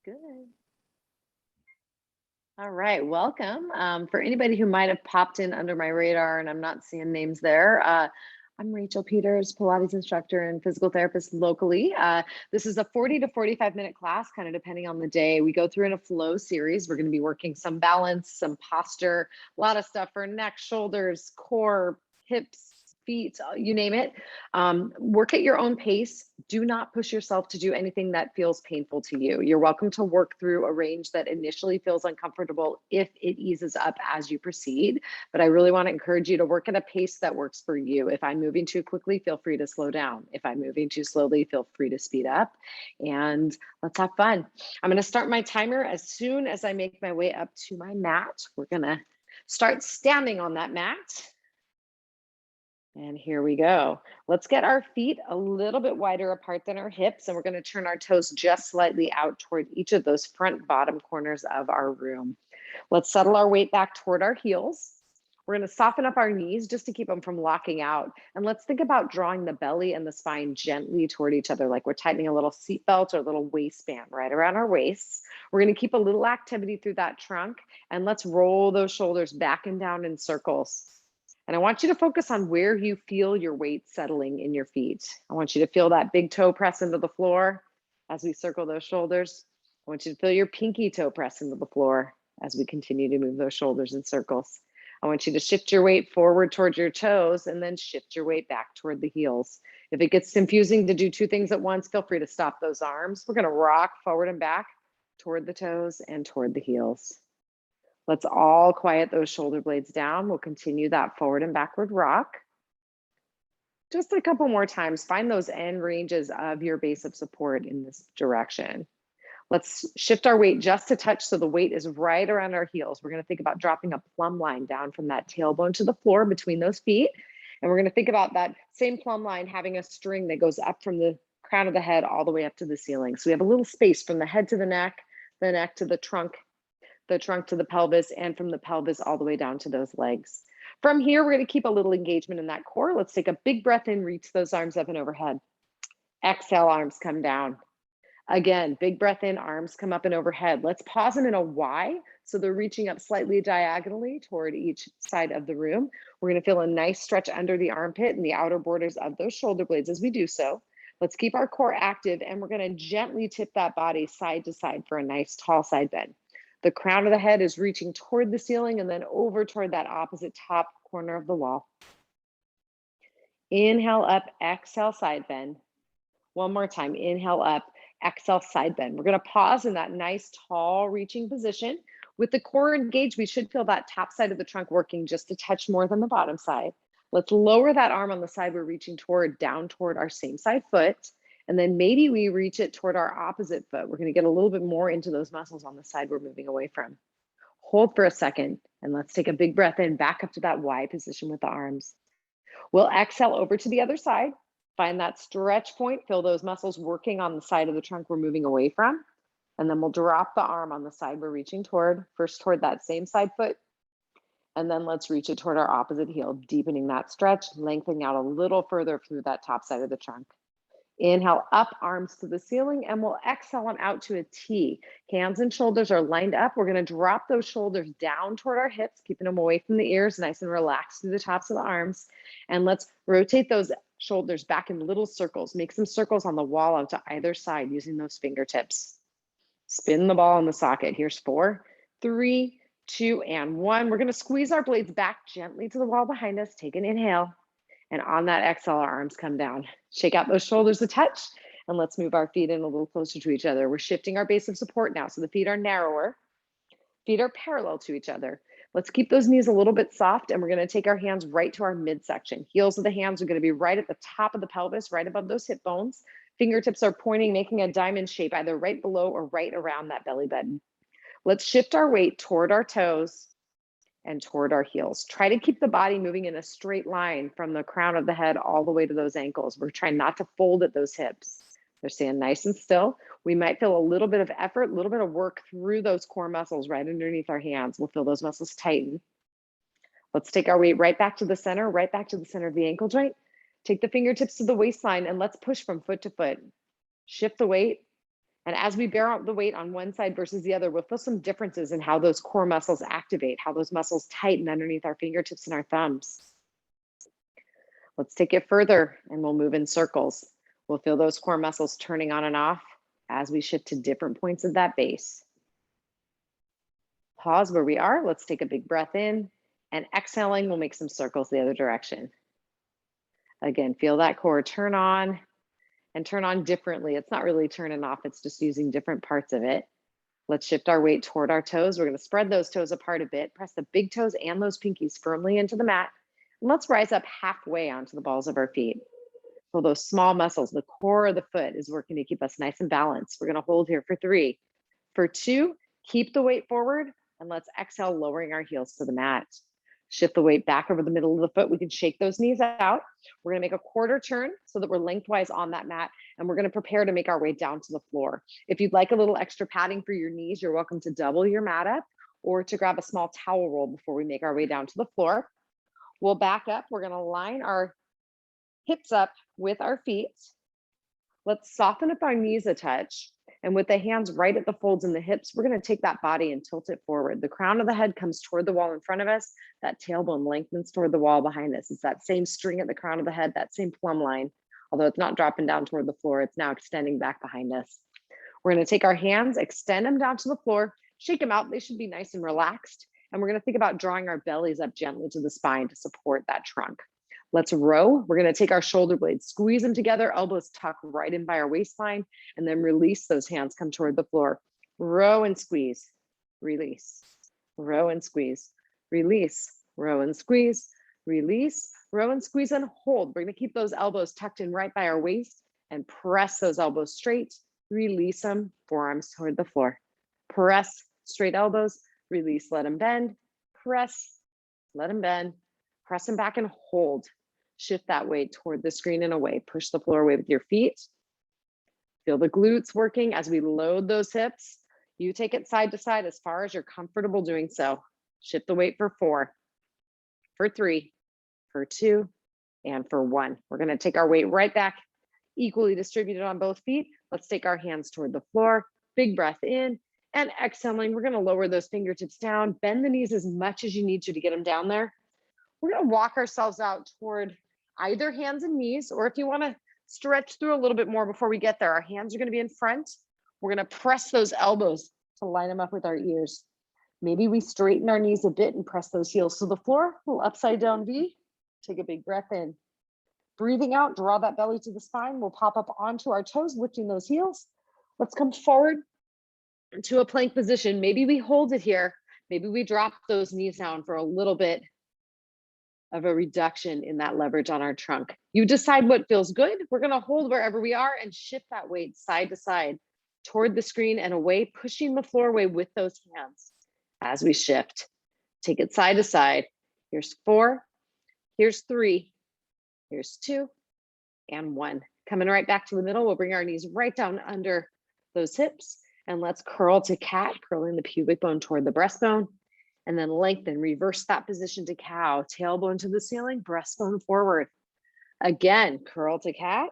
Good. All right, welcome. For anybody who might have popped in under my radar and I'm not seeing names there, I'm Rachel Peters, Pilates instructor and physical therapist locally. This is a 40 to 45-minute class, kind of depending on the day. We go through in a flow series. We're going to be working some balance, some posture, a lot of stuff for neck, shoulders, core, hips, feet, you name it. Work at your own pace. Do not push yourself to do anything that feels painful to you. You're welcome to work through a range that initially feels uncomfortable if it eases up as you proceed. But I really want to encourage you to work at a pace that works for you. If I'm moving too quickly, feel free to slow down. If I'm moving too slowly, feel free to speed up. And let's have fun. I'm going to start my timer as soon as I make my way up to my mat. We're going to start standing on that mat. And here we go. Let's get our feet a little bit wider apart than our hips, and we're going to turn our toes just slightly out toward each of those front bottom corners of our room. Let's settle our weight back toward our heels. We're going to soften up our knees just to keep them from locking out. And let's think about drawing the belly and the spine gently toward each other, like we're tightening a little seatbelt or a little waistband right around our waists. We're going to keep a little activity through that trunk, and let's roll those shoulders back and down in circles. And I want you to focus on where you feel your weight settling in your feet. I want you to feel that big toe press into the floor as we circle those shoulders. I want you to feel your pinky toe press into the floor as we continue to move those shoulders in circles. I want you to shift your weight forward towards your toes and then shift your weight back toward the heels. If it gets confusing to do two things at once, feel free to stop those arms. We're going to rock forward and back toward the toes and toward the heels. Let's all quiet those shoulder blades down. We'll continue that forward and backward rock. Just a couple more times. Find those end ranges of your base of support in this direction. Let's shift our weight just a touch so the weight is right around our heels. We're going to think about dropping a plumb line down from that tailbone to the floor between those feet. And we're going to think about that same plumb line having a string that goes up from the crown of the head all the way up to the ceiling. So we have a little space from the head to the neck to the trunk to the pelvis, and from the pelvis all the way down to those legs. From here, we're going to keep a little engagement in that core. Let's take a big breath in, reach those arms up and overhead. Exhale, arms come down. Again, big breath in, arms come up and overhead. Let's pause them in a Y, so they're reaching up slightly diagonally toward each side of the room. We're going to feel a nice stretch under the armpit and the outer borders of those shoulder blades as we do so. Let's keep our core active, and we're going to gently tip that body side to side for a nice tall side bend. The crown of the head is reaching toward the ceiling and then over toward that opposite top corner of the wall. Inhale up, exhale, side bend. One more time, inhale up, exhale, side bend. We're going to pause in that nice tall reaching position. With the core engaged, we should feel that top side of the trunk working just a touch more than the bottom side. Let's lower that arm on the side we're reaching toward, down toward our same side foot. And then maybe we reach it toward our opposite foot. We're going to get a little bit more into those muscles on the side we're moving away from. Hold for a second, and let's take a big breath in, back up to that Y position with the arms. We'll exhale over to the other side. Find that stretch point, feel those muscles working on the side of the trunk we're moving away from. And then we'll drop the arm on the side we're reaching toward, first toward that same side foot. And then let's reach it toward our opposite heel, deepening that stretch, lengthening out a little further through that top side of the trunk. Inhale up, arms to the ceiling, and we'll exhale them out to a T. Hands and shoulders are lined up. We're going to drop those shoulders down toward our hips, keeping them away from the ears, nice and relaxed through the tops of the arms. And let's rotate those shoulders back in little circles. Make some circles on the wall out to either side using those fingertips. Spin the ball in the socket. Here's 4, 3, 2, and 1. We're going to squeeze our blades back gently to the wall behind us. Take an inhale. And on that exhale, our arms come down. Shake out those shoulders a touch, and let's move our feet in a little closer to each other. We're shifting our base of support now, so the feet are narrower. Feet are parallel to each other. Let's keep those knees a little bit soft, and we're going to take our hands right to our midsection. Heels of the hands are going to be right at the top of the pelvis, right above those hip bones. Fingertips are pointing, making a diamond shape, either right below or right around that belly button. Let's shift our weight toward our toes and toward our heels. Try to keep the body moving in a straight line from the crown of the head all the way to those ankles. We're trying not to fold at those hips. They're staying nice and still. We might feel a little bit of effort, a little bit of work through those core muscles right underneath our hands. We'll feel those muscles tighten. Let's take our weight right back to the center of the ankle joint. Take the fingertips to the waistline and let's push from foot to foot. Shift the weight And as we bear out the weight on one side versus the other, we'll feel some differences in how those core muscles activate, how those muscles tighten underneath our fingertips and our thumbs. Let's take it further and we'll move in circles. We'll feel those core muscles turning on and off as we shift to different points of that base. Pause where we are. Let's take a big breath in, and exhaling, we'll make some circles the other direction. Again, feel that core turn on and turn on differently. It's not really turning off, it's just using different parts of it. Let's shift our weight toward our toes. We're going to spread those toes apart a bit, press the big toes and those pinkies firmly into the mat. And let's rise up halfway onto the balls of our feet. So those small muscles, the core of the foot is working to keep us nice and balanced. We're going to hold here for 3. For 2, keep the weight forward, and let's exhale, lowering our heels to the mat. Shift the weight back over the middle of the foot. We can shake those knees out. We're going to make a quarter turn so that we're lengthwise on that mat, and we're going to prepare to make our way down to the floor. If you'd like a little extra padding for your knees, you're welcome to double your mat up or to grab a small towel roll before we make our way down to the floor. We'll back up. We're going to line our hips up with our feet. Let's soften up our knees a touch. And with the hands right at the folds in the hips, we're going to take that body and tilt it forward. The crown of the head comes toward the wall in front of us. That tailbone lengthens toward the wall behind us. It's that same string at the crown of the head, that same plumb line. Although it's not dropping down toward the floor, it's now extending back behind us. We're going to take our hands, extend them down to the floor, shake them out. They should be nice and relaxed. And we're going to think about drawing our bellies up gently to the spine to support that trunk. Let's row. We're going to take our shoulder blades, squeeze them together, elbows tuck right in by our waistline, and then release those hands, come toward the floor. Row and squeeze, release, row and squeeze, release, row and squeeze, release, row and squeeze, and hold. We're going to keep those elbows tucked in right by our waist and press those elbows straight, release them, forearms toward the floor. Press, straight elbows, release, let them bend, press, let them bend, press them back and hold. Shift that weight toward the screen and away. Push the floor away with your feet. Feel the glutes working as we load those hips. You take it side to side as far as you're comfortable doing so. Shift the weight for 4, for 3, for 2, and for 1. We're going to take our weight right back, equally distributed on both feet. Let's take our hands toward the floor. Big breath in, and exhaling. We're going to lower those fingertips down. Bend the knees as much as you need to get them down there. We're going to walk ourselves out toward either hands and knees, or if you want to stretch through a little bit more before we get there, our hands are going to be in front. We're going to press those elbows to line them up with our ears. Maybe we straighten our knees a bit and press those heels to the floor. A little upside down V. Take a big breath in. Breathing out, draw that belly to the spine. We'll pop up onto our toes, lifting those heels. Let's come forward into a plank position. Maybe we hold it here. Maybe we drop those knees down for a little bit of a reduction in that leverage on our trunk. You decide what feels good. We're going to hold wherever we are and shift that weight side to side toward the screen and away, pushing the floor away with those hands as we shift. Take it side to side. Here's 4, here's 3, here's 2, and 1. Coming right back to the middle, we'll bring our knees right down under those hips, and let's curl to cat, curling the pubic bone toward the breastbone. And then lengthen, reverse that position to cow, tailbone to the ceiling, breastbone forward. Again, curl to cat,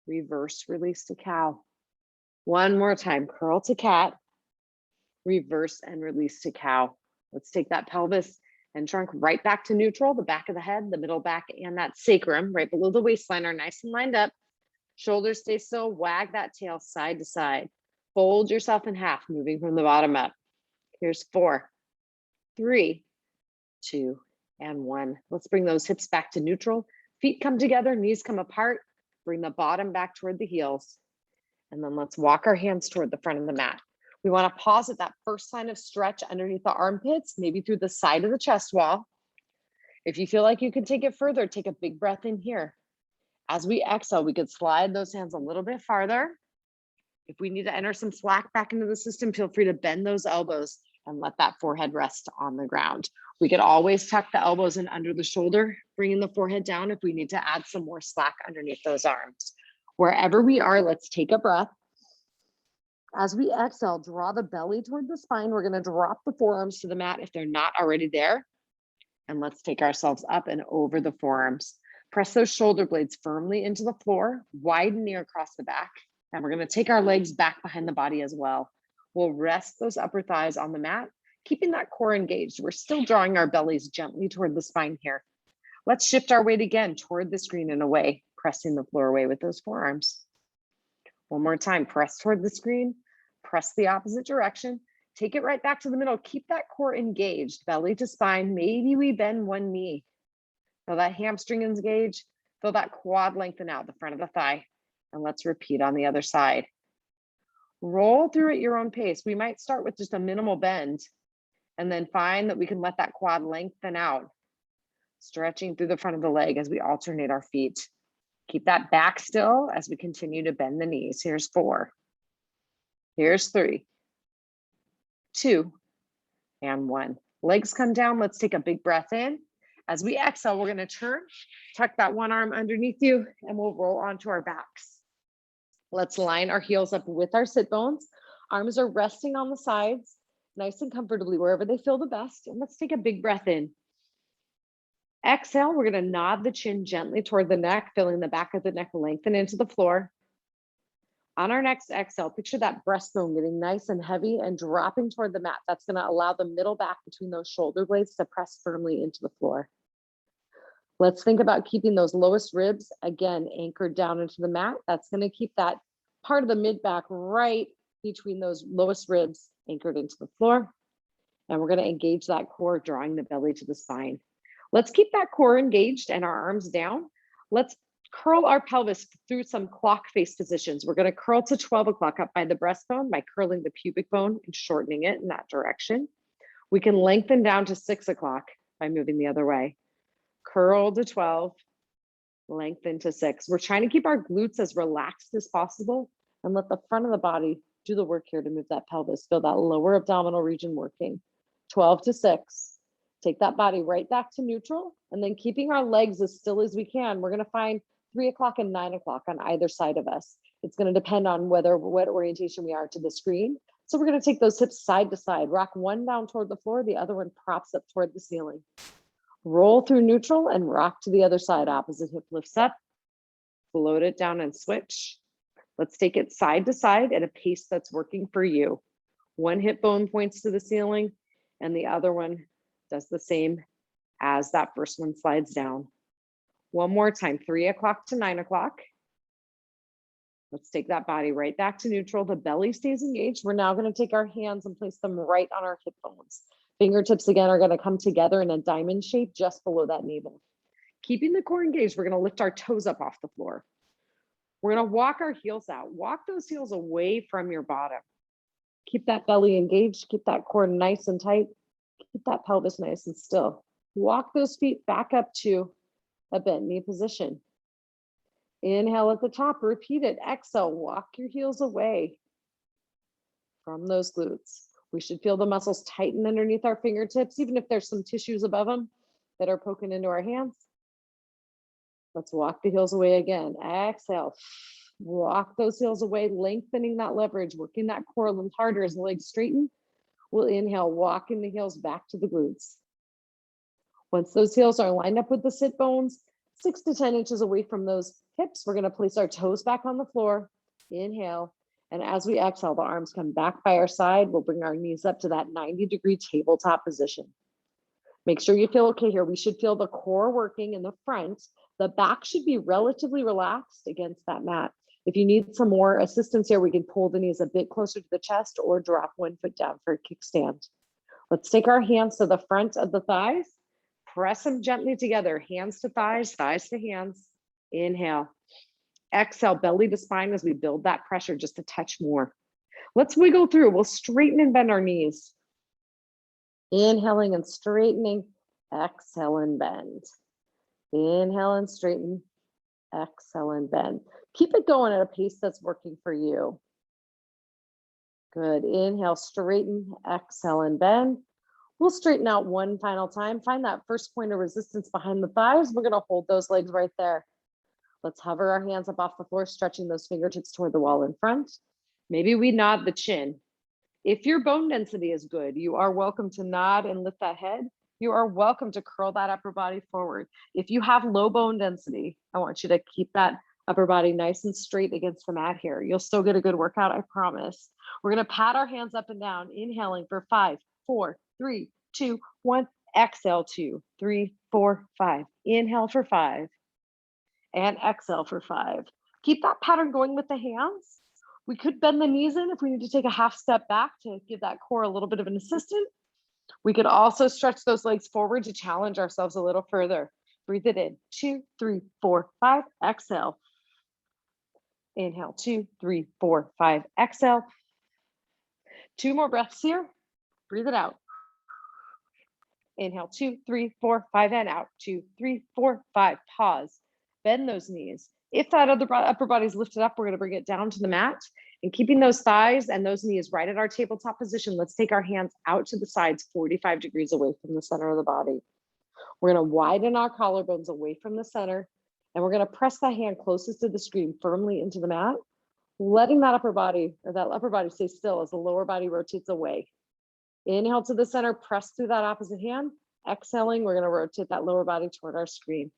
reverse, release to cow. One more time, curl to cat, reverse and release to cow. Let's take that pelvis and trunk right back to neutral. The back of the head, the middle back, and that sacrum right below the waistline are nice and lined up. Shoulders stay still, wag that tail side to side. Fold yourself in half, moving from the bottom up. Here's 4, 3, 2, and 1. Let's bring those hips back to neutral. Feet come together, knees come apart. Bring the bottom back toward the heels. And then let's walk our hands toward the front of the mat. We want to pause at that first sign of stretch underneath the armpits, maybe through the side of the chest wall. If you feel like you can take it further, take a big breath in here. As we exhale, we could slide those hands a little bit farther. If we need to enter some slack back into the system, feel free to bend those elbows and let that forehead rest on the ground. We could always tuck the elbows in under the shoulder, bringing the forehead down if we need to add some more slack underneath those arms. Wherever we are, let's take a breath. As we exhale, draw the belly toward the spine. We're going to drop the forearms to the mat if they're not already there. And let's take ourselves up and over the forearms. Press those shoulder blades firmly into the floor, widen near across the back. And we're gonna take our legs back behind the body as well. We'll rest those upper thighs on the mat, keeping that core engaged. We're still drawing our bellies gently toward the spine here. Let's shift our weight again toward the screen and away, pressing the floor away with those forearms. One more time, press toward the screen, press the opposite direction, take it right back to the middle. Keep that core engaged, belly to spine. Maybe we bend one knee. Feel that hamstring engage, feel that quad lengthen out the front of the thigh. And let's repeat on the other side. Roll through at your own pace. We might start with just a minimal bend and then find that we can let that quad lengthen out, stretching through the front of the leg as we alternate our feet. Keep that back still as we continue to bend the knees. Here's 4. Here's 3, 2, and 1. Legs come down. Let's take a big breath in. As we exhale, we're going to turn, tuck that one arm underneath you, and we'll roll onto our backs. Let's line our heels up with our sit bones. Arms are resting on the sides, nice and comfortably wherever they feel the best. And let's take a big breath in. Exhale, we're going to nod the chin gently toward the neck, feeling the back of the neck lengthen into the floor. On our next exhale, picture that breastbone getting nice and heavy and dropping toward the mat. That's going to allow the middle back between those shoulder blades to press firmly into the floor. Let's think about keeping those lowest ribs, again, anchored down into the mat. That's going to keep that part of the mid back right between those lowest ribs anchored into the floor. And we're going to engage that core, drawing the belly to the spine. Let's keep that core engaged and our arms down. Let's curl our pelvis through some clock face positions. We're going to curl to 12 o'clock up by the breastbone by curling the pubic bone and shortening it in that direction. We can lengthen down to 6 o'clock by moving the other way. Curl to 12, lengthen to 6. We're trying to keep our glutes as relaxed as possible and let the front of the body do the work here to move that pelvis. Feel that lower abdominal region working. 12 to 6. Take that body right back to neutral, and then keeping our legs as still as we can, we're going to find 3 o'clock and 9 o'clock on either side of us. It's going to depend on what orientation we are to the screen. So we're going to take those hips side to side, rock one down toward the floor, the other one props up toward the ceiling. Roll through neutral and rock to the other side. Opposite hip lifts up, float it down and switch. Let's take it side to side at a pace that's working for you. One hip bone points to the ceiling and the other one does the same as that first one slides down. One more time, 3 o'clock to 9 o'clock. Let's take that body right back to neutral. The belly stays engaged. We're now going to take our hands and place them right on our hip bones. Fingertips again are going to come together in a diamond shape just below that navel. Keeping the core engaged, we're going to lift our toes up off the floor. We're going to walk our heels out. Walk those heels away from your bottom. Keep that belly engaged. Keep that core nice and tight. Keep that pelvis nice and still. Walk those feet back up to a bent knee position. Inhale at the top, repeat it. Exhale, walk your heels away from those glutes. We should feel the muscles tighten underneath our fingertips, even if there's some tissues above them that are poking into our hands. Let's walk the heels away again. Exhale, walk those heels away, lengthening that leverage, working that core a little harder as the legs straighten. We'll inhale, walking the heels back to the glutes. Once those heels are lined up with the sit bones, 6 to 10 inches away from those hips, we're going to place our toes back on the floor. Inhale. And as we exhale, the arms come back by our side. We'll bring our knees up to that 90-degree tabletop position. Make sure you feel okay here. We should feel the core working in the front. The back should be relatively relaxed against that mat. If you need some more assistance here, we can pull the knees a bit closer to the chest or drop one foot down for a kickstand. Let's take our hands to the front of the thighs. Press them gently together. Hands to thighs, thighs to hands. Inhale. Exhale, belly to spine as we build that pressure just a touch more. Let's wiggle through. We'll straighten and bend our knees. Inhaling and straightening. Exhale and bend. Inhale and straighten. Exhale and bend. Keep it going at a pace that's working for you. Good. Inhale, straighten, exhale, and bend. We'll straighten out one final time. Find that first point of resistance behind the thighs. We're going to hold those legs right there. Let's hover our hands up off the floor, stretching those fingertips toward the wall in front. Maybe we nod the chin. If your bone density is good, you are welcome to nod and lift that head. You are welcome to curl that upper body forward. If you have low bone density, I want you to keep that Upper body nice and straight against the mat here. You'll still get a good workout, I promise. We're gonna pat our hands up and down, inhaling for 5, 4, 3, 2, 1. Exhale, 2, 3, 4, 5. Inhale for 5 and exhale for 5. Keep that pattern going with the hands. We could bend the knees in if we need to take a half step back to give that core a little bit of an assistant. We could also stretch those legs forward to challenge ourselves a little further. Breathe it in. 2, 3, 4, 5. Exhale. Inhale. 2, 3, 4, 5. Exhale. 2 more breaths here. Breathe it out. Inhale. 2, 3, 4, 5, and out. 2, 3, 4, 5. Pause. Bend those knees. If that other upper body is lifted up, we're going to bring it down to the mat. And keeping those thighs and those knees right at our tabletop position, let's take our hands out to the sides, 45 degrees away from the center of the body. We're going to widen our collarbones away from the center, and we're going to press that hand closest to the screen firmly into the mat, letting that upper body stay still as the lower body rotates away. Inhale to the center, press through that opposite hand. Exhaling, we're going to rotate that lower body toward our screen.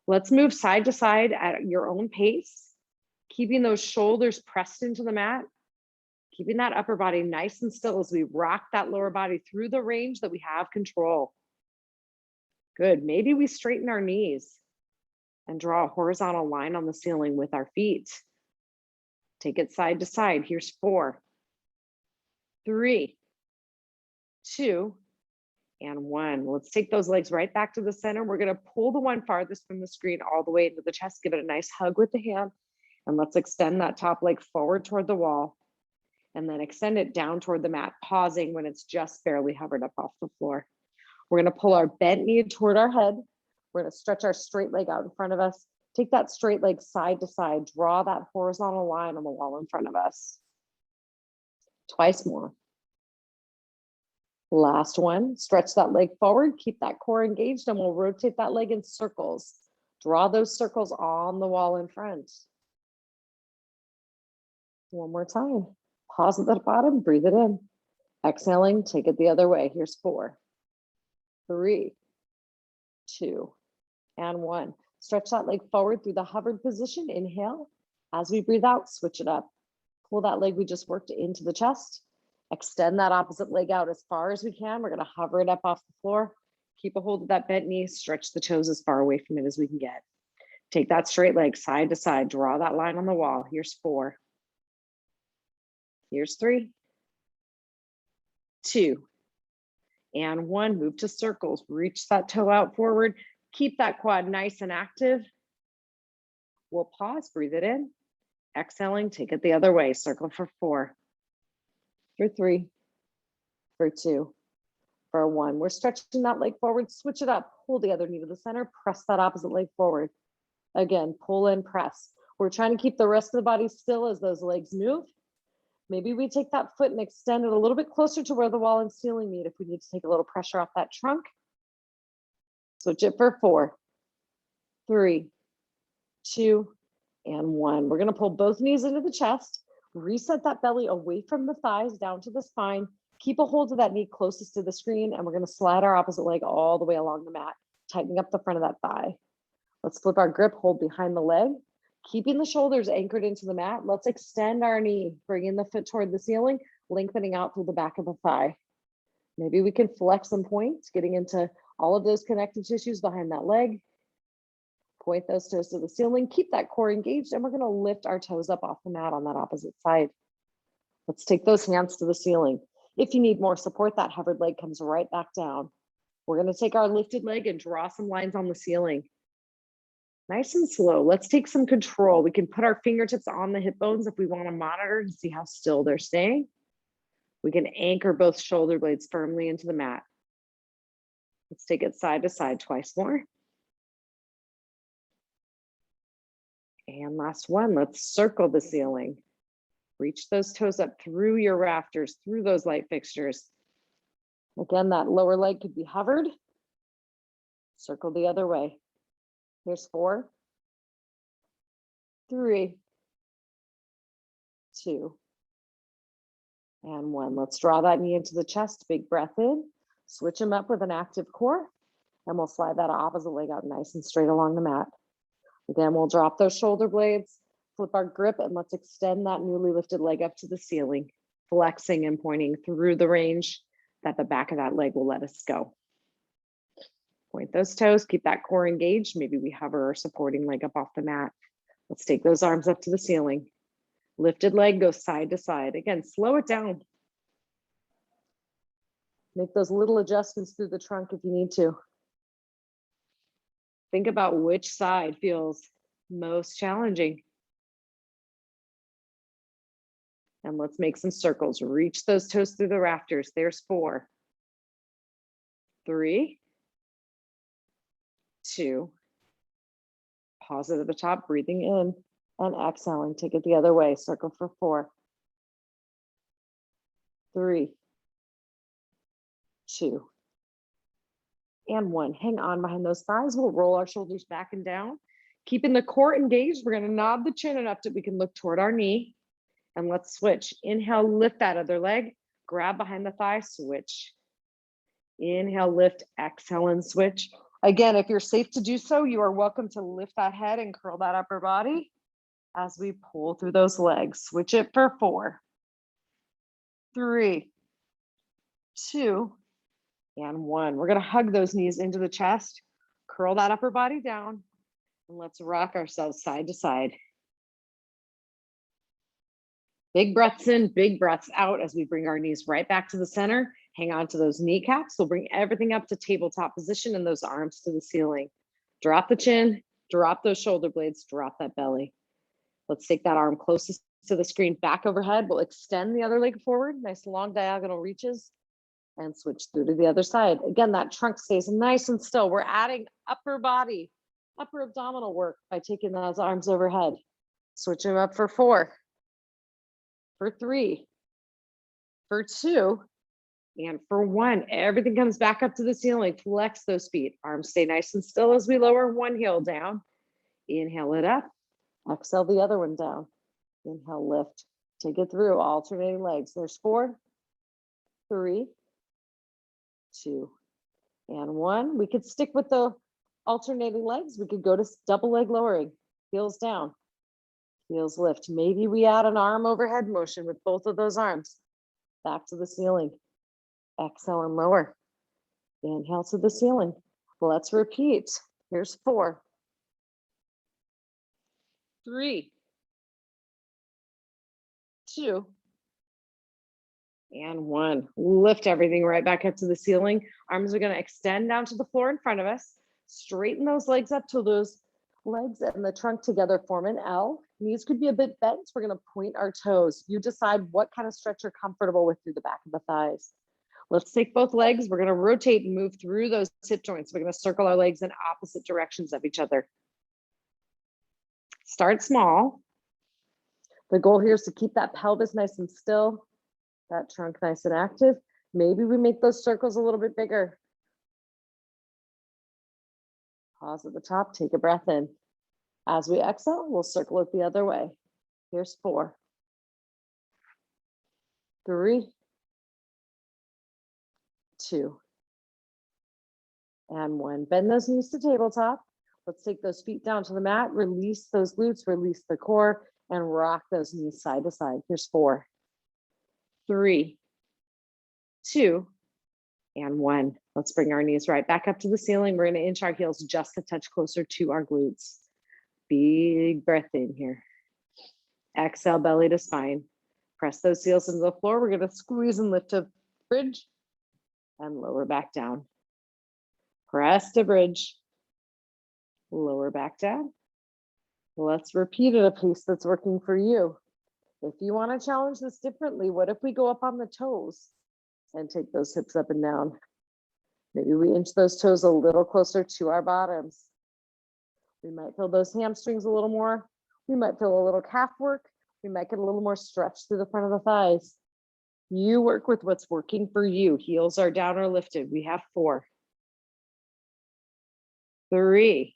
Let's move side to side at your own pace, keeping those shoulders pressed into the mat, keeping that upper body nice and still as we rock that lower body through the range that we have control. Good. Maybe we straighten our knees and draw a horizontal line on the ceiling with our feet. Take it side to side. Here's 4, 3, 2, and 1. Let's take those legs right back to the center. We're going to pull the one farthest from the screen all the way into the chest. Give it a nice hug with the hand. And let's extend that top leg forward toward the wall. And then extend it down toward the mat, pausing when it's just barely hovered up off the floor. We're going to pull our bent knee toward our head. We're going to stretch our straight leg out in front of us. Take that straight leg side to side. Draw that horizontal line on the wall in front of us. Twice more. Last one, stretch that leg forward, keep that core engaged, and we'll rotate that leg in circles. Draw those circles on the wall in front. One more time. Pause at the bottom, breathe it in. Exhaling, take it the other way. Here's 4, 3, 2, and 1. Stretch that leg forward through the hovered position. Inhale. As we breathe out, switch it up. Pull that leg we just worked into the chest. Extend that opposite leg out as far as we can. We're going to hover it up off the floor. Keep a hold of that bent knee. Stretch the toes as far away from it as we can get. Take that straight leg side to side. Draw that line on the wall. Here's 4. Here's 3, 2, and 1. Move to circles. Reach that toe out forward. Keep that quad nice and active. We'll pause. Breathe it in. Exhaling. Take it the other way. Circle for 4. For 3, for 2, for 1. We're stretching that leg forward, switch it up, pull the other knee to the center, press that opposite leg forward. Again, pull and press. We're trying to keep the rest of the body still as those legs move. Maybe we take that foot and extend it a little bit closer to where the wall and ceiling meet if we need to take a little pressure off that trunk. Switch it for 4, 3, 2, and 1. We're going to pull both knees into the chest. Reset that belly away from the thighs down to the spine. Keep a hold of that knee closest to the screen, and we're going to slide our opposite leg all the way along the mat, tightening up the front of that thigh. Let's flip our grip, hold behind the leg, keeping the shoulders anchored into the mat. Let's extend our knee, bringing the foot toward the ceiling, lengthening out through the back of the thigh. Maybe we can flex some points, getting into all of those connective tissues behind that leg. Point those toes to the ceiling, keep that core engaged, and we're going to lift our toes up off the mat on that opposite side. Let's take those hands to the ceiling. If you need more support, that hovered leg comes right back down. We're going to take our lifted leg and draw some lines on the ceiling. Nice and slow. Let's take some control. We can put our fingertips on the hip bones if we want to monitor to see how still they're staying. We can anchor both shoulder blades firmly into the mat. Let's take it side to side twice more. And last one, let's circle the ceiling. Reach those toes up through your rafters, through those light fixtures. Again, that lower leg could be hovered. Circle the other way. Here's 4, 3, 2, and 1. Let's draw that knee into the chest. Big breath in. Switch them up with an active core. And we'll slide that opposite leg out nice and straight along the mat. Again, we'll drop those shoulder blades. flip our grip and let's extend that newly lifted leg up to the ceiling, flexing and pointing through the range that the back of that leg will let us go. Point those toes, keep that core engaged. Maybe we hover our supporting leg up off the mat. Let's take those arms up to the ceiling. Lifted leg goes side to side. Again, slow it down. Make those little adjustments through the trunk if you need to. Think about which side feels most challenging. And let's make some circles. Reach those toes through the rafters. There's 4, 3, 2. Pause it at the top, breathing in and exhaling. Take it the other way. Circle for 4, 3, 2, and 1. Hang on behind those thighs. We'll roll our shoulders back and down. Keeping the core engaged, we're going to nod the chin enough that we can look toward our knee. And let's switch. Inhale, lift that other leg. Grab behind the thigh, switch. Inhale, lift, exhale, and switch. Again, if you're safe to do so, you are welcome to lift that head and curl that upper body as we pull through those legs. Switch it for 4, 3, 2, and 1. We're going to hug those knees into the chest, curl that upper body down, and let's rock ourselves side to side. Big breaths in, big breaths out as we bring our knees right back to the center. Hang on to those kneecaps. We'll bring everything up to tabletop position and those arms to the ceiling. Drop the chin, drop those shoulder blades, drop that belly. Let's take that arm closest to the screen back overhead. We'll extend the other leg forward, nice long diagonal reaches, and switch through to the other side. Again, that trunk stays nice and still. We're adding upper body, upper abdominal work by taking those arms overhead. Switch them up for 4, for 3, for 2, and for 1. Everything comes back up to the ceiling. Flex those feet. Arms stay nice and still as we lower one heel down. Inhale it up. Exhale the other one down. Inhale, lift. Take it through, alternating legs. There's 4, 3, 2, and 1. We could stick with the alternating legs. We could go to double leg lowering. Heels down. Heels lift. Maybe we add an arm overhead motion with both of those arms. Back to the ceiling. Exhale and lower. Inhale to the ceiling. Let's repeat. Here's 4, 3, 2, and 1. Lift everything right back up to the ceiling. Arms are going to extend down to the floor in front of us. Straighten those legs up till those legs and the trunk together form an L. Knees could be a bit bent. We're going to point our toes. You decide what kind of stretch you're comfortable with through the back of the thighs. Let's take both legs. We're going to rotate and move through those hip joints. We're going to circle our legs in opposite directions of each other. Start small. The goal here is to keep that pelvis nice and still, that trunk nice and active. Maybe we make those circles a little bit bigger. Pause at the top, take a breath in. As we exhale, we'll circle it the other way. Here's 4, 3, 2, and 1. Bend those knees to tabletop. Let's take those feet down to the mat, release those glutes, release the core, and rock those knees side to side. Here's 4, 3, 2, and 1. Let's bring our knees right back up to the ceiling. We're going to inch our heels just a touch closer to our glutes. Big breath in here. Exhale, belly to spine. Press those heels into the floor. We're going to squeeze and lift to bridge and lower back down. Press to bridge. Lower back down. Let's repeat at a pace that's working for you. If you want to challenge this differently, what if we go up on the toes and take those hips up and down? Maybe we inch those toes a little closer to our bottoms. We might feel those hamstrings a little more. We might feel a little calf work. We might get a little more stretch through the front of the thighs. You work with what's working for you. Heels are down or lifted. We have 4, 3,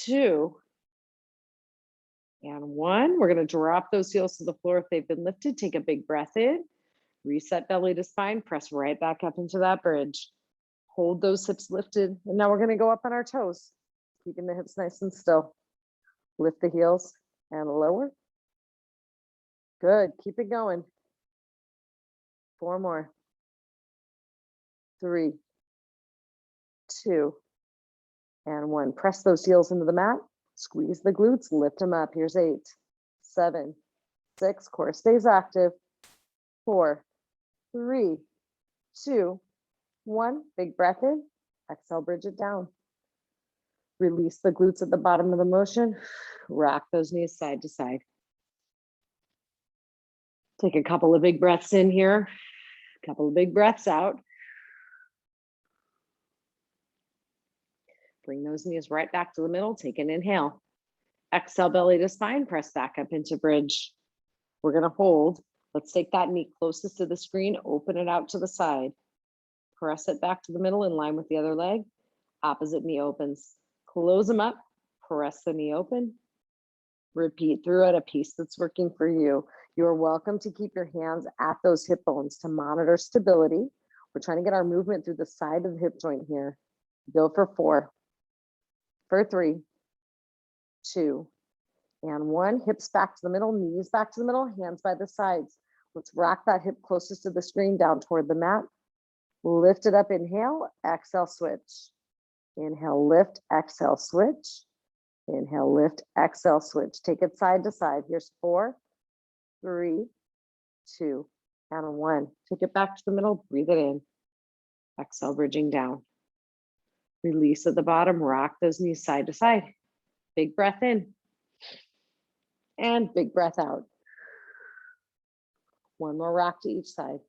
2, and 1. We're going to drop those heels to the floor if they've been lifted. Take a big breath in. Reset belly to spine. Press right back up into that bridge. Hold those hips lifted. And now we're going to go up on our toes, keeping the hips nice and still. Lift the heels and lower. Good, keep it going. 4 more. 3, 2, and 1. Press those heels into the mat. Squeeze the glutes, lift them up. Here's 8, 7, 6. Core stays active. 4, 3, 2, 1. Big breath in. Exhale, bridge it down. Release the glutes at the bottom of the motion. Rock those knees side to side. Take a couple of big breaths in here. A couple of big breaths out. Bring those knees right back to the middle. Take an inhale. Exhale, belly to spine. Press back up into bridge. We're going to hold. Let's take that knee closest to the screen. Open it out to the side. Press it back to the middle in line with the other leg. Opposite knee opens. Close them up. Press the knee open. Repeat through at a pace that's working for you. You are welcome to keep your hands at those hip bones to monitor stability. We're trying to get our movement through the side of the hip joint here. Go for 4, for 3, 2, and 1. Hips back to the middle, knees back to the middle, hands by the sides. Let's rock that hip closest to the screen down toward the mat. Lift it up, inhale, exhale, switch. Inhale, lift, exhale, switch. Inhale, lift, exhale, switch. Take it side to side. Here's 4, 3, 2, and 1. Take it back to the middle, breathe it in. Exhale, bridging down. Release at the bottom, rock those knees side to side. Big breath in. And big breath out. 1 more rock to each side.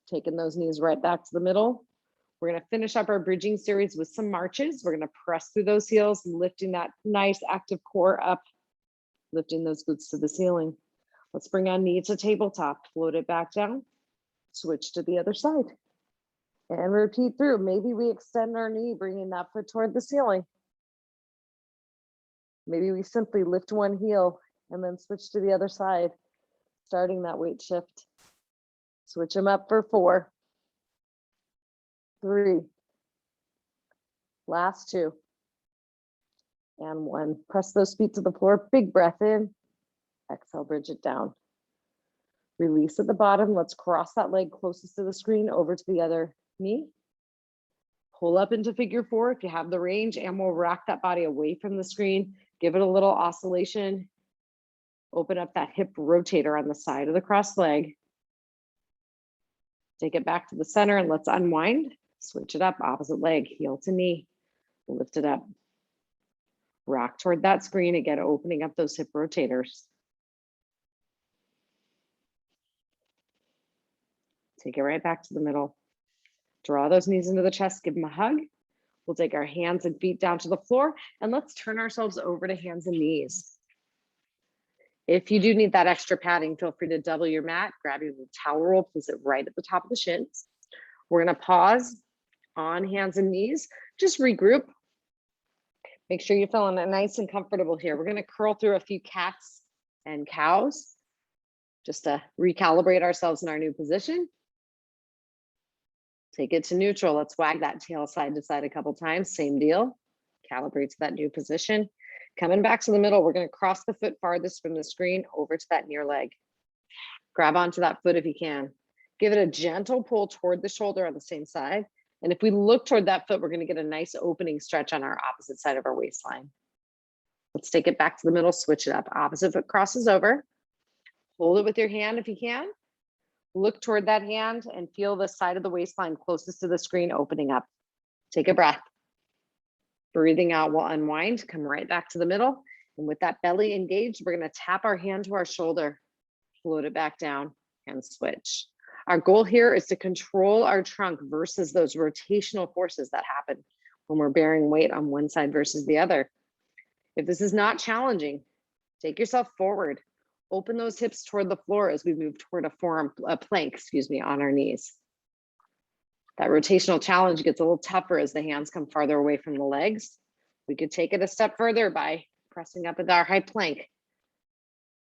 Taking those knees right back to the middle. We're going to finish up our bridging series with some marches. We're going to press through those heels, lifting that nice active core up, lifting those glutes to the ceiling. Let's bring our knee to tabletop, float it back down, switch to the other side, and repeat through. Maybe we extend our knee, bringing that foot toward the ceiling. Maybe we simply lift one heel and then switch to the other side, starting that weight shift. Switch them up for 4, 3, last 2, and 1. Press those feet to the floor, big breath in, exhale, bridge it down. Release at the bottom. Let's cross that leg closest to the screen over to the other knee. Pull up into figure 4 if you have the range, and we'll rock that body away from the screen. Give it a little oscillation. Open up that hip rotator on the side of the crossed leg. Take it back to the center and let's unwind. Switch it up, opposite leg, heel to knee. Lift it up. Rock toward that screen again, opening up those hip rotators. Take it right back to the middle. Draw those knees into the chest, give them a hug. We'll take our hands and feet down to the floor, and let's turn ourselves over to hands and knees. If you do need that extra padding, feel free to double your mat, grab your little towel roll, place it right at the top of the shins. We're going to pause on hands and knees, just regroup. Make sure you're feeling nice and comfortable here. We're going to curl through a few cats and cows just to recalibrate ourselves in our new position. Take it to neutral. Let's wag that tail side to side a couple times. Same deal. Calibrate to that new position. Coming back to the middle, we're going to cross the foot farthest from the screen over to that near leg. Grab onto that foot if you can. Give it a gentle pull toward the shoulder on the same side. And if we look toward that foot, we're going to get a nice opening stretch on our opposite side of our waistline. Let's take it back to the middle, switch it up. Opposite foot crosses over. Hold it with your hand if you can. Look toward that hand and feel the side of the waistline closest to the screen opening up. Take a breath. Breathing out, we'll unwind, come right back to the middle. And with that belly engaged, we're going to tap our hand to our shoulder, float it back down, and switch. Our goal here is to control our trunk versus those rotational forces that happen when we're bearing weight on one side versus the other. If this is not challenging, take yourself forward. Open those hips toward the floor as we move toward a plank, on our knees. That rotational challenge gets a little tougher as the hands come farther away from the legs. We could take it a step further by pressing up into our high plank.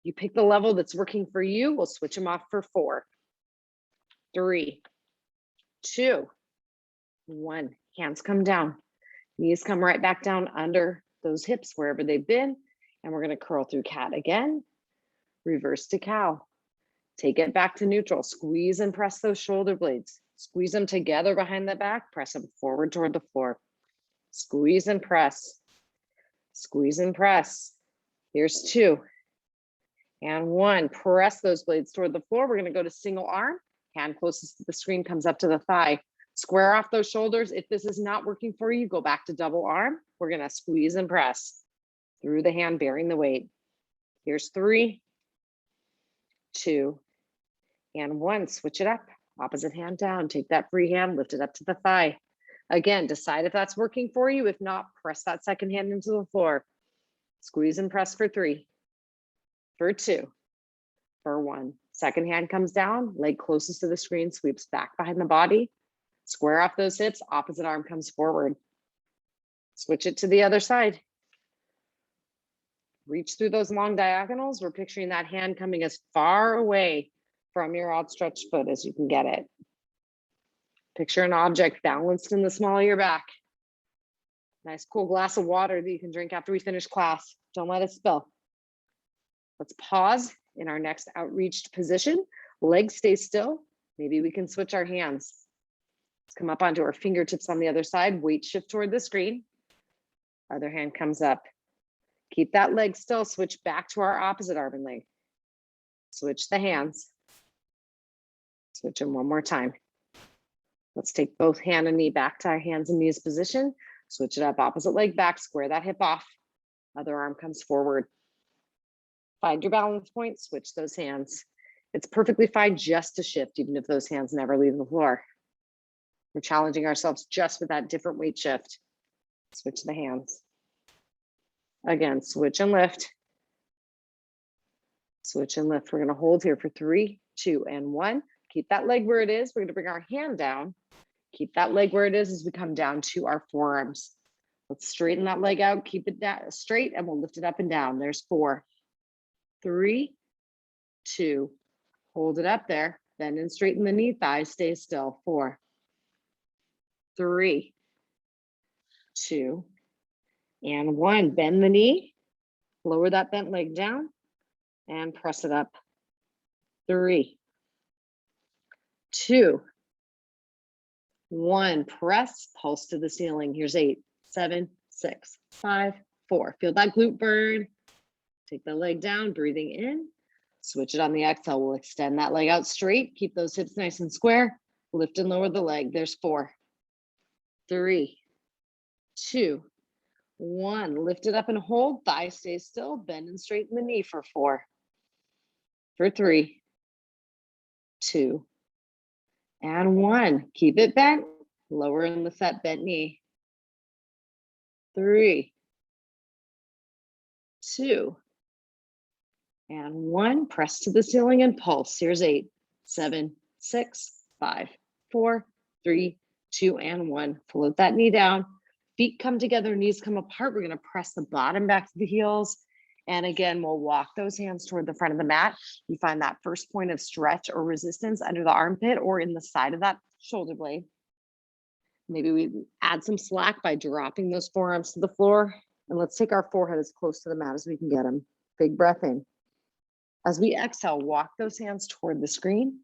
You pick the level that's working for you. We'll switch them off for 4, 3, 2, 1. Hands come down. Knees come right back down under those hips wherever they've been. And we're going to curl through cat again. Reverse to cow. Take it back to neutral. Squeeze and press those shoulder blades. Squeeze them together behind the back. Press them forward toward the floor. Squeeze and press. Squeeze and press. Here's 2. And 1. Press those blades toward the floor. We're going to go to single arm. Hand closest to the screen comes up to the thigh. Square off those shoulders. If this is not working for you, go back to double arm. We're going to squeeze and press through the hand, bearing the weight. Here's 3, 2, and 1. Switch it up. Opposite hand down. Take that free hand, lift it up to the thigh. Again, decide if that's working for you. If not, press that second hand into the floor. Squeeze and press for 3, for 2, for 1. Second hand comes down, leg closest to the screen, sweeps back behind the body. Square off those hips, opposite arm comes forward. Switch it to the other side. Reach through those long diagonals. We're picturing that hand coming as far away from your outstretched foot as you can get it. Picture an object balanced in the small of your back. Nice cool glass of water that you can drink after we finish class. Don't let it spill. Let's pause in our next outreached position. Legs stay still. Maybe we can switch our hands. Let's come up onto our fingertips on the other side. Weight shift toward the screen. Other hand comes up. Keep that leg still. Switch back to our opposite arm and leg. Switch the hands. Switch them one more time. Let's take both hand and knee back to our hands and knees position. Switch it up, opposite leg back, square that hip off. Other arm comes forward. Find your balance point, switch those hands. It's perfectly fine just to shift, even if those hands never leave the floor. We're challenging ourselves just with that different weight shift. Switch the hands. Again, switch and lift. Switch and lift. We're going to hold here for 3, 2, and 1. Keep that leg where it is. We're going to bring our hand down. Keep that leg where it is as we come down to our forearms. Let's straighten that leg out. Keep it down straight, and we'll lift it up and down. There's 4, 3, 2. Hold it up there. Bend and straighten the knee, thighs stay still. 4, 3, 2, and 1. Bend the knee. Lower that bent leg down and press it up. 3, 2, 1. Press, pulse to the ceiling. Here's 8, 7, 6, 5, 4. Feel that glute burn. Take the leg down, breathing in. Switch it on the exhale. We'll extend that leg out straight. Keep those hips nice and square. Lift and lower the leg. There's 4, 3, 2, 1. Lift it up and hold. Thigh stays still. Bend and straighten the knee for 4, for 3, 2, and 1. Keep it bent. Lower and lift that bent knee. 3, 2, and 1. Press to the ceiling and pulse. Here's 8, 7, 6, 5, 4, 3, 2, and 1. Float that knee down. Feet come together, knees come apart. We're going to press the bottom back to the heels. And again, we'll walk those hands toward the front of the mat. You find that first point of stretch or resistance under the armpit or in the side of that shoulder blade. Maybe we add some slack by dropping those forearms to the floor. And let's take our forehead as close to the mat as we can get them. Big breath in. As we exhale, walk those hands toward the screen.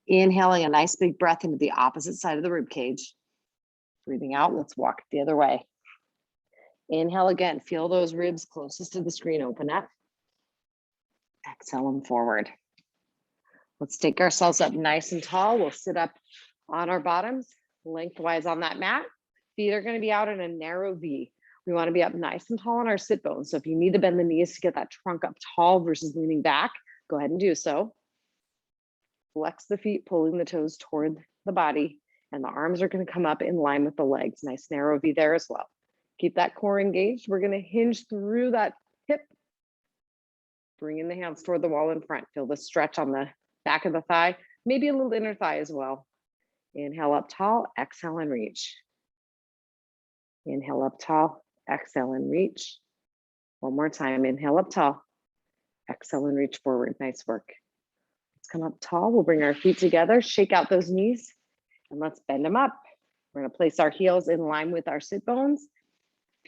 Inhaling a nice big breath into the opposite side of the rib cage. Breathing out, let's walk the other way. Inhale again, feel those ribs closest to the screen open up. Exhale them forward. Let's take ourselves up nice and tall. We'll sit up on our bottoms, lengthwise on that mat. Feet are going to be out in a narrow V. We want to be up nice and tall on our sit bones. So if you need to bend the knees to get that trunk up tall versus leaning back, go ahead and do so. Flex the feet, pulling the toes toward the body, and the arms are going to come up in line with the legs. Nice narrow V there as well. Keep that core engaged. We're going to hinge through that hip. Bring in the hands toward the wall in front. Feel the stretch on the back of the thigh, maybe a little inner thigh as well. Inhale up tall, exhale and reach. Inhale up tall, exhale and reach. One more time, inhale up tall, exhale and reach forward. Nice work. Let's come up tall. We'll bring our feet together, shake out those knees, and let's bend them up. We're going to place our heels in line with our sit bones.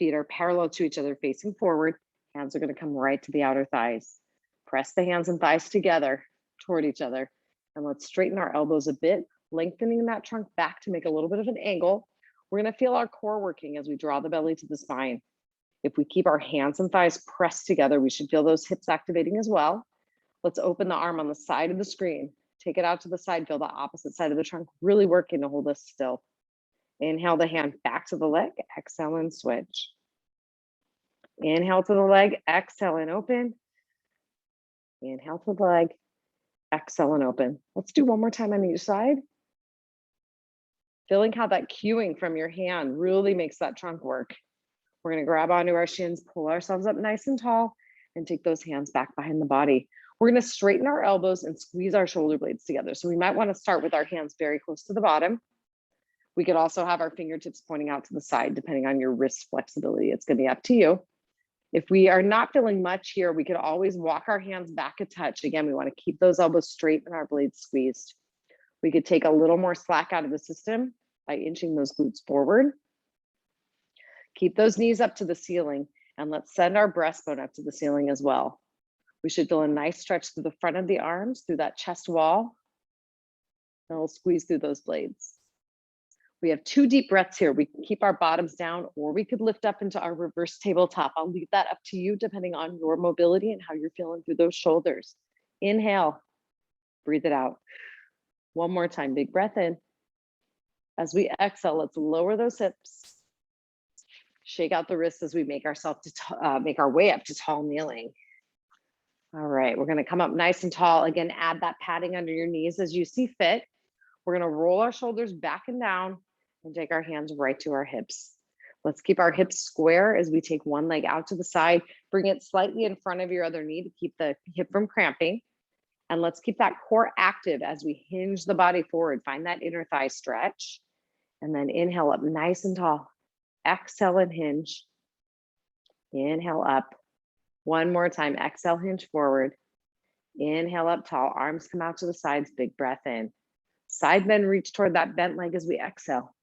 Feet are parallel to each other, facing forward. Hands are going to come right to the outer thighs. Press the hands and thighs together toward each other. And let's straighten our elbows a bit, lengthening that trunk back to make a little bit of an angle. We're going to feel our core working as we draw the belly to the spine. If we keep our hands and thighs pressed together, we should feel those hips activating as well. Let's open the arm on the side of the screen. Take it out to the side, feel the opposite side of the trunk, really working to hold us still. Inhale the hand back to the leg, exhale and switch. Inhale to the leg, exhale and open. Inhale to the leg, exhale and open. Let's do one more time on each side. Feeling how that cueing from your hand really makes that trunk work. We're gonna grab onto our shins, pull ourselves up nice and tall, and take those hands back behind the body. We're gonna straighten our elbows and squeeze our shoulder blades together. So we might wanna start with our hands very close to the bottom. We could also have our fingertips pointing out to the side, depending on your wrist flexibility. It's gonna be up to you. If we are not feeling much here, we could always walk our hands back a touch. Again, we wanna keep those elbows straight and our blades squeezed. We could take a little more slack out of the system by inching those glutes forward. Keep those knees up to the ceiling, and let's send our breastbone up to the ceiling as well. We should feel a nice stretch through the front of the arms, through that chest wall, and we'll squeeze through those blades. We have 2 deep breaths here. We can keep our bottoms down, or we could lift up into our reverse tabletop. I'll leave that up to you depending on your mobility and how you're feeling through those shoulders. Inhale, breathe it out. One more time, big breath in. As we exhale, let's lower those hips. Shake out the wrists as we make make our way up to tall kneeling. All right, we're gonna come up nice and tall. Again, add that padding under your knees as you see fit. We're gonna roll our shoulders back and down and take our hands right to our hips. Let's keep our hips square as we take one leg out to the side. Bring it slightly in front of your other knee to keep the hip from cramping. And let's keep that core active as we hinge the body forward. Find that inner thigh stretch. And then inhale up nice and tall. Exhale and hinge. Inhale up. One more time. Exhale, hinge forward. Inhale up tall. Arms come out to the sides. Big breath in. Side bend, reach toward that bent leg as we exhale.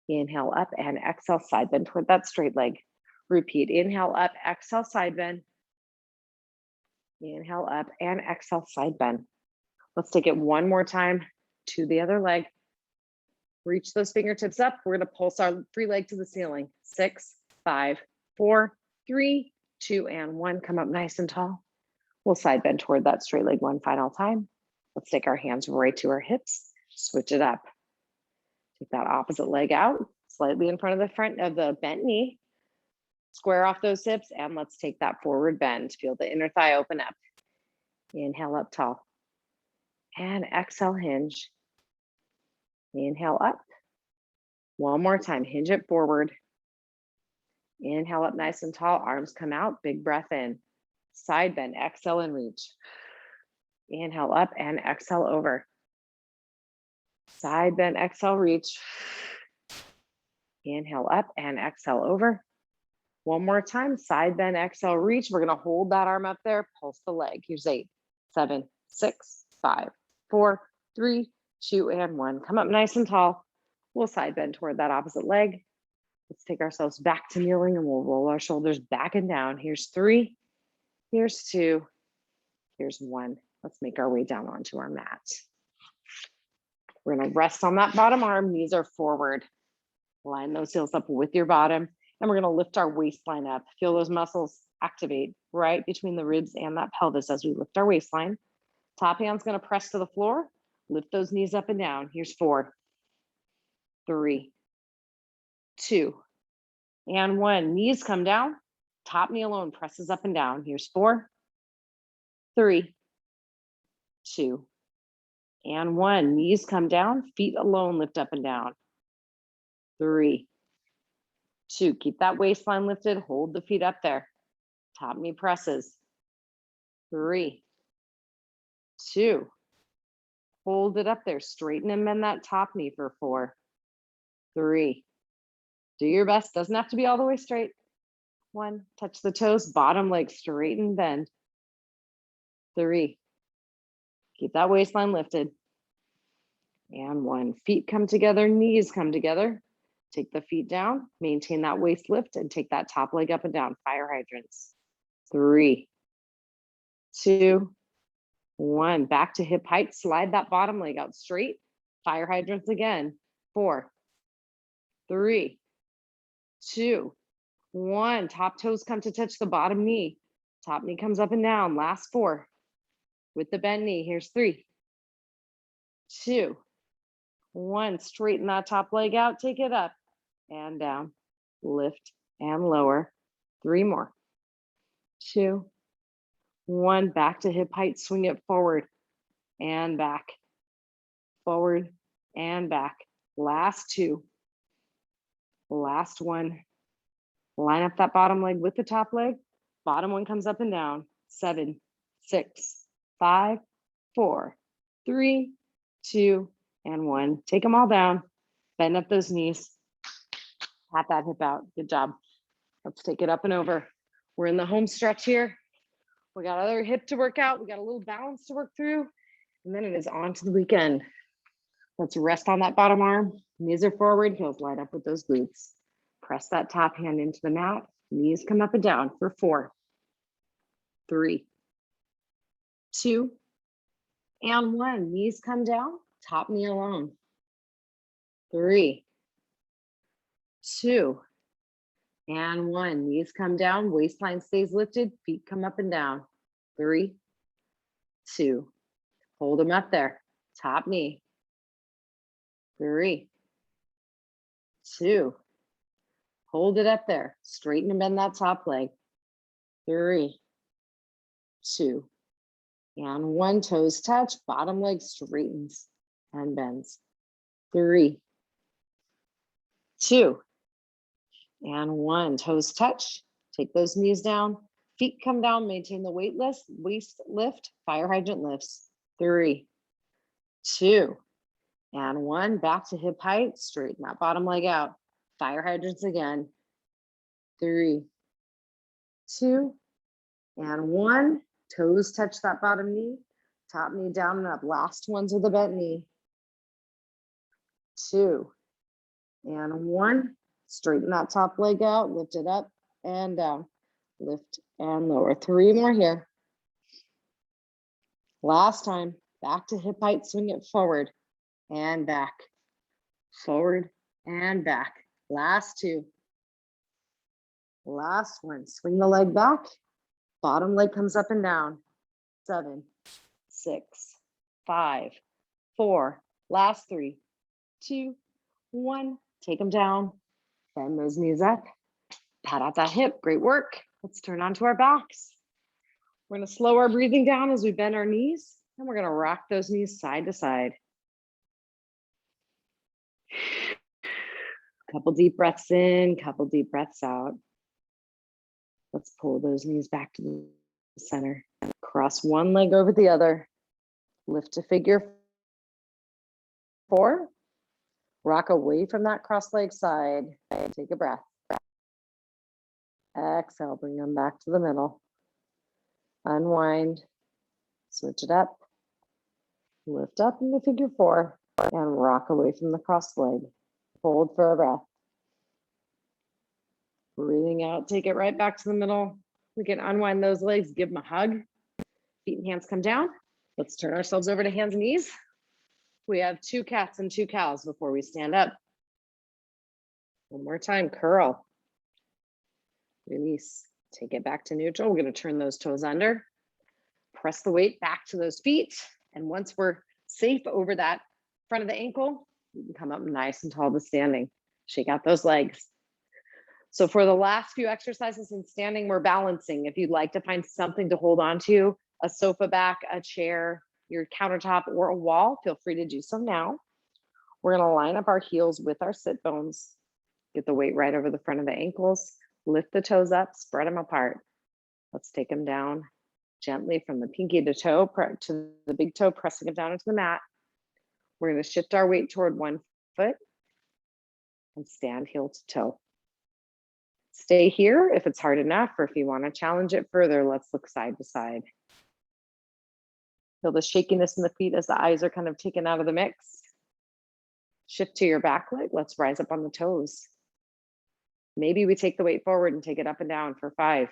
Inhale up and exhale, side bend toward that straight leg. Repeat. Inhale up, exhale, side bend. Inhale up and exhale, side bend. Let's take it one more time to the other leg. Reach those fingertips up. We're going to pulse our free leg to the ceiling. 6, 5, 4, 3, 2, and 1. Come up nice and tall. We'll side bend toward that straight leg one final time. Let's take our hands right to our hips. Switch it up. Take that opposite leg out, slightly in front of the front of the bent knee. Square off those hips, and let's take that forward bend. Feel the inner thigh open up. Inhale up tall. And exhale, hinge. Inhale up. One more time, hinge it forward. Inhale up nice and tall, arms come out, big breath in. Side bend, exhale and reach. Inhale up and exhale over. Side bend, exhale, reach. Inhale up and exhale over. One more time, side bend, exhale, reach. We're gonna hold that arm up there, pulse the leg. Here's 8, 7, 6, 5, 4, 3, 2, and 1. Come up nice and tall. We'll side bend toward that opposite leg. Let's take ourselves back to kneeling and we'll roll our shoulders back and down. Here's 3, here's 2, here's 1. Let's make our way down onto our mat. We're gonna rest on that bottom arm, knees are forward. Line those heels up with your bottom, and we're gonna lift our waistline up. Feel those muscles activate right between the ribs and that pelvis as we lift our waistline. Top hand's gonna press to the floor. Lift those knees up and down. Here's 4, 3, 2, and 1. Knees come down. Top knee alone presses up and down. Here's 4, 3, 2, and 1. Knees come down. Feet alone lift up and down. 3, 2. Keep that waistline lifted. Hold the feet up there. Top knee presses. 3, 2. Hold it up there. Straighten and bend that top knee for 4, 3. Do your best. Doesn't have to be all the way straight. 1. Touch the toes. Bottom leg straight and bend. 3. Keep that waistline lifted. And 1. Feet come together. Knees come together. Take the feet down, maintain that waist lift, and take that top leg up and down. Fire hydrants. 3, 2, 1. Back to hip height. Slide that bottom leg out straight. Fire hydrants again. 4, 3, 2, 1. Top toes come to touch the bottom knee. Top knee comes up and down. Last 4. With the bent knee. Here's 3, 2, 1. Straighten that top leg out. Take it up and down. Lift and lower. 3 more. 2, 1. Back to hip height. Swing it forward and back. Forward and back. Last 2. Last 1. Line up that bottom leg with the top leg. Bottom one comes up and down. 7, 6, 5, 4, 3, 2, and 1. Take them all down. Bend up those knees. Pat that hip out. Good job. Let's take it up and over. We're in the home stretch here. We got other hip to work out. We got a little balance to work through. And then it is on to the weekend. Let's rest on that bottom arm. Knees are forward, heels line up with those glutes. Press that top hand into the mat. Knees come up and down for 4, 3, 2, and 1. Knees come down, top knee alone. 3, 2, and 1. Knees come down, waistline stays lifted, feet come up and down. 3, 2, hold them up there. Top knee. 3, 2, hold it up there. Straighten and bend that top leg. 3, 2, and 1. Toes touch, bottom leg straightens and bends. 3, 2, and 1. Toes touch. Take those knees down. Feet come down. Maintain the waist lift. Fire hydrant lifts. 3, 2, and 1. Back to hip height. Straighten that bottom leg out. Fire hydrants again. 3, 2, and 1. Toes touch that bottom knee. Top knee down and up. Last ones with the bent knee. 2, and 1. Straighten that top leg out. Lift it up and down. Lift and lower. 3 more here. Last time. Back to hip height. Swing it forward and back. Forward and back. Last 2. Last 1. Swing the leg back. Bottom leg comes up and down. 7, 6, 5, 4. Last 3, 2, 1. Take them down. Bend those knees up. Pat out that hip. Great work. Let's turn onto our backs. We're going to slow our breathing down as we bend our knees, and we're going to rock those knees side to side. Couple deep breaths in, couple deep breaths out. Let's pull those knees back to the center. Cross one leg over the other. Lift to figure 4. Rock away from that cross leg side. Take a breath. Exhale, bring them back to the middle. Unwind. Switch it up. Lift up into figure 4 and rock away from the cross leg. Hold for a breath. Breathing out, take it right back to the middle. We can unwind those legs, give them a hug. Feet and hands come down. Let's turn ourselves over to hands and knees. We have 2 cats and 2 cows before we stand up. One more time, curl. Release, take it back to neutral. We're gonna turn those toes under. Press the weight back to those feet. And once we're safe over that front of the ankle, you can come up nice and tall to standing. Shake out those legs. So for the last few exercises in standing, we're balancing. If you'd like to find something to hold on to, a sofa back, a chair, your countertop, or a wall, feel free to do so now. We're gonna line up our heels with our sit bones. Get the weight right over the front of the ankles. Lift the toes up, spread them apart. Let's take them down gently from the pinky to toe, to the big toe, pressing it down into the mat. We're gonna shift our weight toward one foot and stand heel to toe. Stay here if it's hard enough, or if you want to challenge it further, let's look side to side. Feel the shakiness in the feet as the eyes are kind of taken out of the mix. Shift to your back leg. Let's rise up on the toes. Maybe we take the weight forward and take it up and down for 5,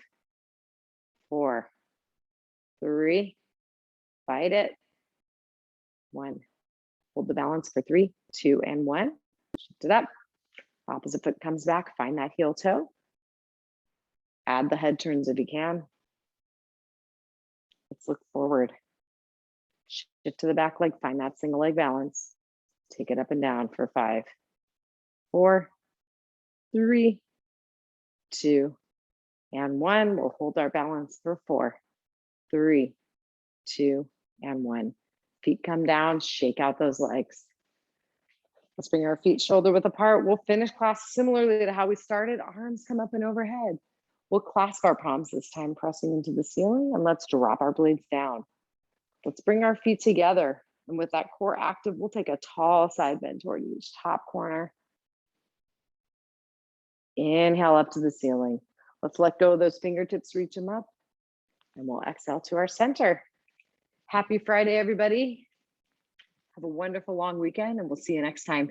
4, 3, fight it, 1. Hold the balance for 3, 2, and 1. Shift it up. Opposite foot comes back. Find that heel toe. Add the head turns if you can. Let's look forward. Shift to the back leg. Find that single leg balance. Take it up and down for 5, 4, 3, 2, and 1. We'll hold our balance for 4, 3, 2, and 1. Feet come down, shake out those legs. Let's bring our feet shoulder width apart. We'll finish class similarly to how we started. Arms come up and overhead. We'll clasp our palms this time, pressing into the ceiling, and let's drop our blades down. Let's bring our feet together. And with that core active, we'll take a tall side bend toward each top corner. Inhale up to the ceiling. Let's let go of those fingertips, reach them up, and we'll exhale to our center. Happy Friday, everybody. Have a wonderful long weekend, and we'll see you next time.